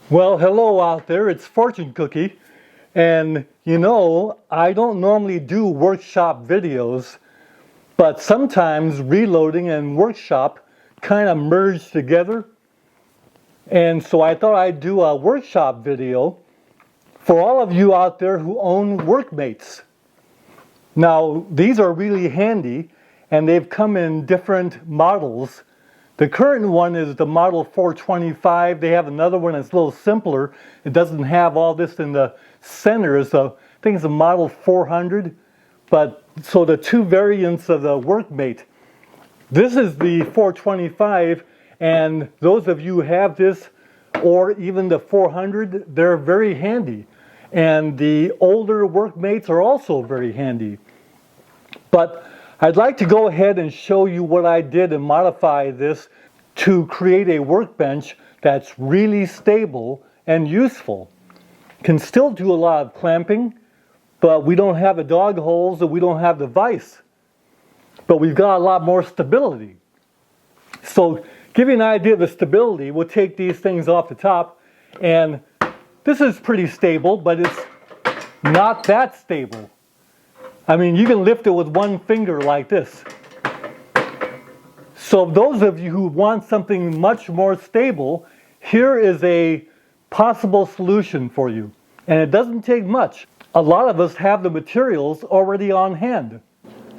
Well, hello out there, it's Fortune Cookie. And I don't normally do workshop videos, but sometimes reloading and workshop kind of merge together. And so I thought I'd do a workshop video for all of you out there who own Workmates. Now, these are really handy, and they've come in different models. The current one is the model 425. They have another one that's a little simpler. It doesn't have all this in the center. So I think it's a model 400. But so the two variants of the Workmate. This is the 425, and those of you who have this, or even the 400, they're very handy. And the older Workmates are also very handy. But I'd like to go ahead and show you what I did and modify this to create a workbench that's really stable and useful. Can still do a lot of clamping, but we don't have the dog holes and we don't have the vise. But we've got a lot more stability. So give you an idea of the stability, we'll take these things off the top, and this is pretty stable, but it's not that stable. I mean, you can lift it with one finger like this. So those of you who want something much more stable, here is a possible solution for you. And it doesn't take much. A lot of us have the materials already on hand.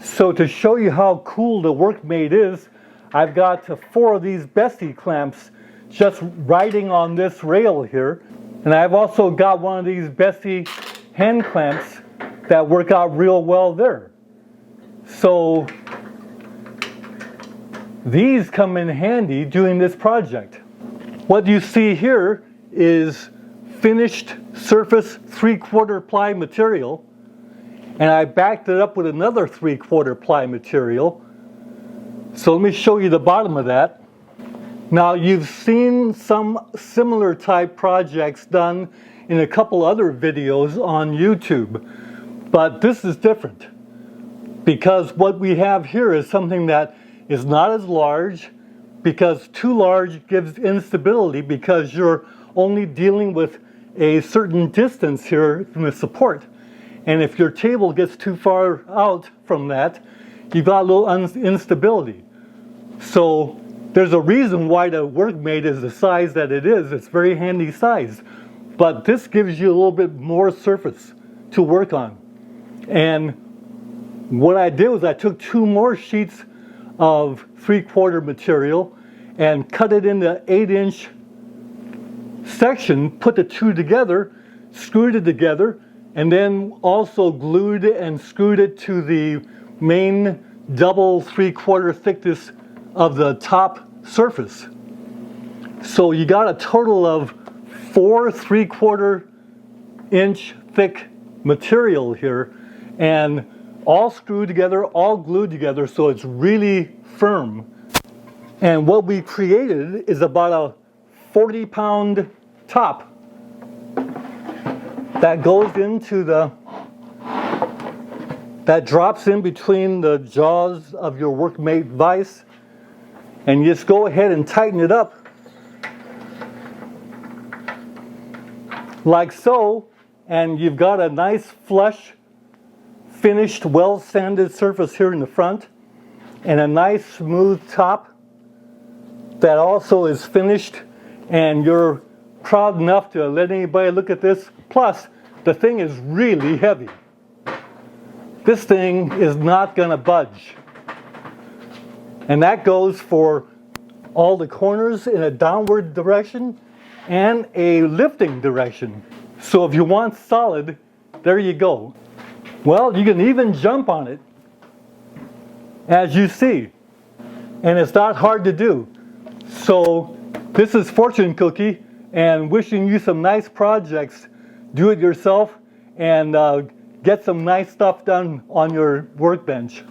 So to show you how cool the Workmate is, I've got 4 of these Bessie clamps just riding on this rail here. And I've also got one of these Bessie hand clamps that work out real well there. So these come in handy doing this project. What you see here is finished surface 3/4 ply material, and I backed it up with another 3/4 ply material. So let me show you the bottom of that. Now, you've seen some similar type projects done in a couple other videos on YouTube. But this is different, because what we have here is something that is not as large, because too large gives instability because you're only dealing with a certain distance here from the support. And if your table gets too far out from that, you've got a little instability. So there's a reason why the Workmate is the size that it is. It's very handy size. But this gives you a little bit more surface to work on. And what I did was I took 2 more sheets of 3/4 material and cut it into 8-inch section, put the 2 together, screwed it together, and then also glued and screwed it to the main double 3/4 thickness of the top surface. So you got a total of 4 3/4 inch thick material here, and all screwed together, all glued together, so it's really firm. And what we created is about a 40-pound top that goes into that drops in between the jaws of your Workmate vise, and you just go ahead and tighten it up like so, and you've got a nice flush finished, well sanded surface here in the front, and a nice smooth top that also is finished, and you're proud enough to let anybody look at this. Plus, the thing is really heavy. This thing is not going to budge. And that goes for all the corners in a downward direction and a lifting direction. So if you want solid, there you go. Well, you can even jump on it, as you see, and it's not hard to do. So this is Fortune Cookie, and wishing you some nice projects. Do it yourself and get some nice stuff done on your workbench.